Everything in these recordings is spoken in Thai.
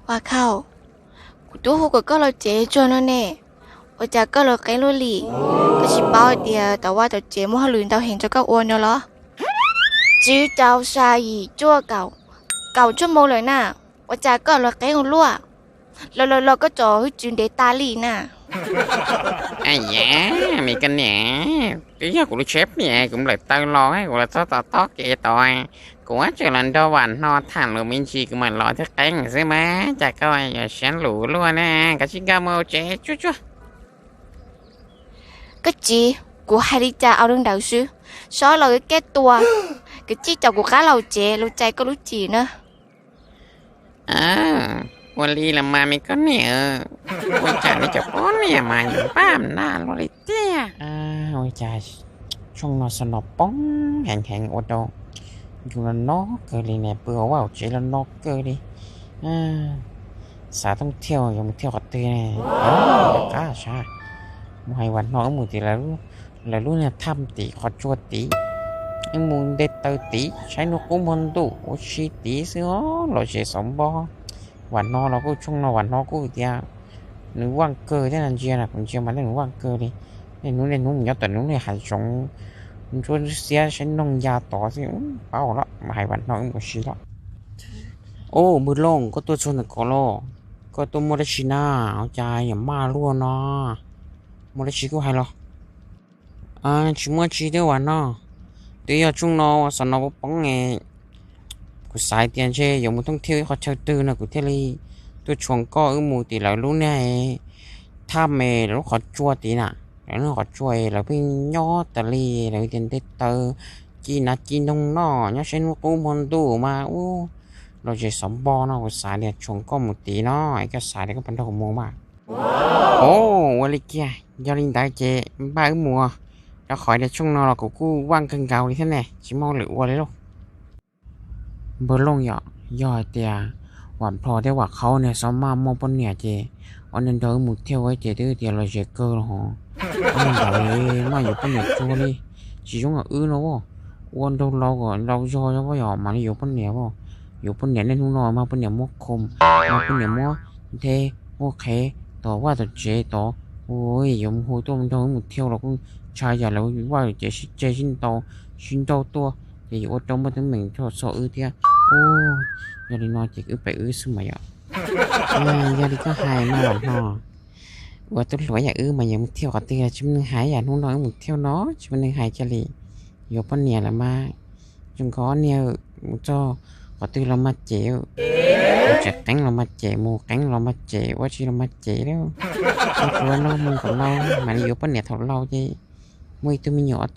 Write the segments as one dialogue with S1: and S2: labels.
S1: 哇靠！古多好个了结咗了呢，我就个了给了你，可是包啲但ว่า就节目喺亂到現咗個換咗咯。只就晒而做舊出冇嚟呐，我就個了給我攞，落個做去轉地大利呐。
S2: ai dạ mày kinh nhẹ tí giờ của sếp nhẹ cũng lại tao lo ấy của là to kìa tội của chờ lần đâu bạn no thẳng rồi mình chỉ của mình lo thức cánh rồi má chả coi giờ sáng lũ luôn á cả chiếc cam màu trẻ chút chút
S1: 個字กูให้ดิจ่าเอาเรื่องดาวซื้อซอยเราแก้ตัว個จี就กูค้าเราเจเราใจก็รู้จีนะ
S2: àวันนี้ละมาไม่ก็เนี่ยวันจันทร์นี่จะป้อนเนี่ยมาอยู่ป้ามหน้าเราเลยเตี้ยวันจันทร์ช่วงนอนสนบป้องแข็งอดดองอยู่ละนกเกลีเนี่ยเปลือกว่าเจละนกเกลีสาต้องเที่ยวยังเที่ยวกับเตี้ยก้าใช่ไม่วันนอกมือตีแล้วเนี่ยทำตีขอจวดตียังมุงเด็ดเตอตีใช้นกกุ้งมันดูโอชิตีสิอ๋อเราเสียสมบ่วันนอกเราก็ช่วงนอกวันนอกก็เดียวนึกว่างเกอที่นั่นเจียนะผมเจียมาเล่นว่างเกอดิเล่นนู้นเยอะแต่นู้นเนี่ยหายสงชวนเสียใช้นงยาต่อสิเปล่าละมาให้วันนอกก็ชิละโอ้มือลงก็ตัวชนก็โลก็ตัวโมเดชิน่าเอาใจอย่ามาล้วนเนาะโมเดชิก็ให้หรอชิมัวชีเดียววันเนาะเดี๋ยวช่วงนอกสนอป้องไงกูสายเตียนเช่ยังไม่ต้องเที่ยวเขาเช่าตื่นนะกูเที่ยวเลยตัวช่วงก็มูตีแล้วรู้เนี่ยถ้าเมย์แล้วขอจั่วตีน่ะแล้วขอช่วยแล้วพี่ย่อตะลีแล้วเตียนเตเตอจีน่ะจีนงนอเนี่ยเช่นว่ากูมันดูมาอู้เราจะสมบอเนาะกูสายเนี่ยช่วงก็มูตีเนาะไอ้ก็สายเนี่ยก็เป็นดอกมัวมากโอ้วันนี้เกียยอลินได้เจบ้ามัวแล้วขอเดี๋ยวช่วงนอนเรากูว่างกันเก่าดิท่านเนี่ยชิมอหรือว่าเลยลูกเบอร์ลงย่อเตียหวานพอได้ว่าเขาเนี่ยซ้อมมามองปนเนี่ยเจอันนั้นเดินมุดเที่ยวไว้เจดื้อเตียเราเจเกอร์หรออันนั้นเลยมาอยู่ปนเนี่ยชัวนี่chỉ chúng là nó vô quân đâu lâu rồi lâu rồi nó có nhỏ mà nóอยู่ปนเนี่ยvôอยู่ปนเนี่ยnên nó màปนเนี่ยmua cơm màปนเนี่ยmua thế mua khéต่อว่าต่อเจต่อโอ้ยยมหัวตัวมันโดนมุดเที่ยวเราก็ชายใหญ่แล้วว่าเจชิ้นโตตัวเดี๋ยวอดต้องมาถึงเหม่งทอดซอเทียโอ้ยาดีนอนจิกไปสมัยยาดีก็หายมาหวานหอว่าตัวหลวอยากมาอย่างเที่ยวกับเตี้ยชิมนึงหายอย่างนู้นน้อยมุดเที่ยวเนาะชิมนึงหายจะลีอยู่ปนเนี่ยละมาจงก้อนเนี่ยมุดจ่อกับเตี้ยเรามาเจ๋อจัดแก๊งเรามาเจ๋หมูแก๊งเรามาเจ๋ว่าชีเรามาเจ๋แล้วตัวน้องมึงของเรามันอยู่ปนเนี่ยถอดเราจีมือตัวมีหยอด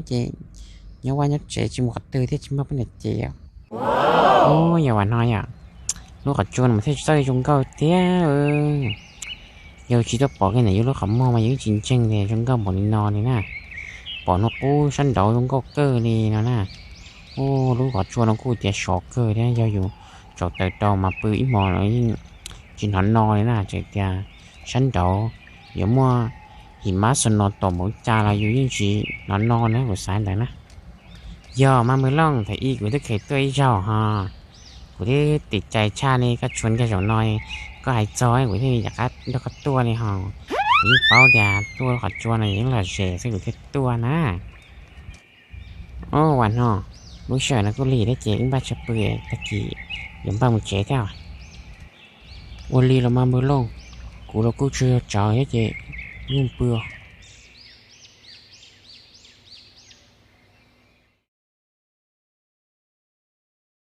S2: เจ๋nhớ qua nhớ trẻ chỉ một từ thế chỉ một vấn đề trẻ ôi giờ bạn nói à lúc ở chuồn mà thấy chơi trong câu té giờ chỉ có bỏ cái này lúc khẩm mò mà những chiến tranh thì trong câu bỏ đi nò này nè bỏ nó cú săn đấu trong câu cơ đi nó nè ô lúc ở chuồn nó cú té sọ cơ đấy giờ dù trò tới đầu mà bự ít mò nó chỉ nó nò đấy nè chạy té săn đấu giờ mua thì má sân nó tổ mỗi cha là dù những gì nó nò nữa của sáng đấy nè giờมามือล่องแต่อีกกูได้เคยตัวอีเจ้าฮะกูได้ติดใจชานี่ก็ชวนกันหน่อยก็หายจอยกูที่อยากได้ก็ตัวนี่ฮะนี่เป้าเดียตัวขอชวนอะไรยังหล่อเฉยซึ่งกูแค่ตัวนะโอ้วันฮะมึงเฉยนะกูหลีได้เจ๊งบ้าจะเปื่อยตะกี้ยังบ้ามึงเจ๊เท่าวันลีเรามามือล่องกูเรากูเชื่อใจให้เจ๊ยุ่งเปื่อย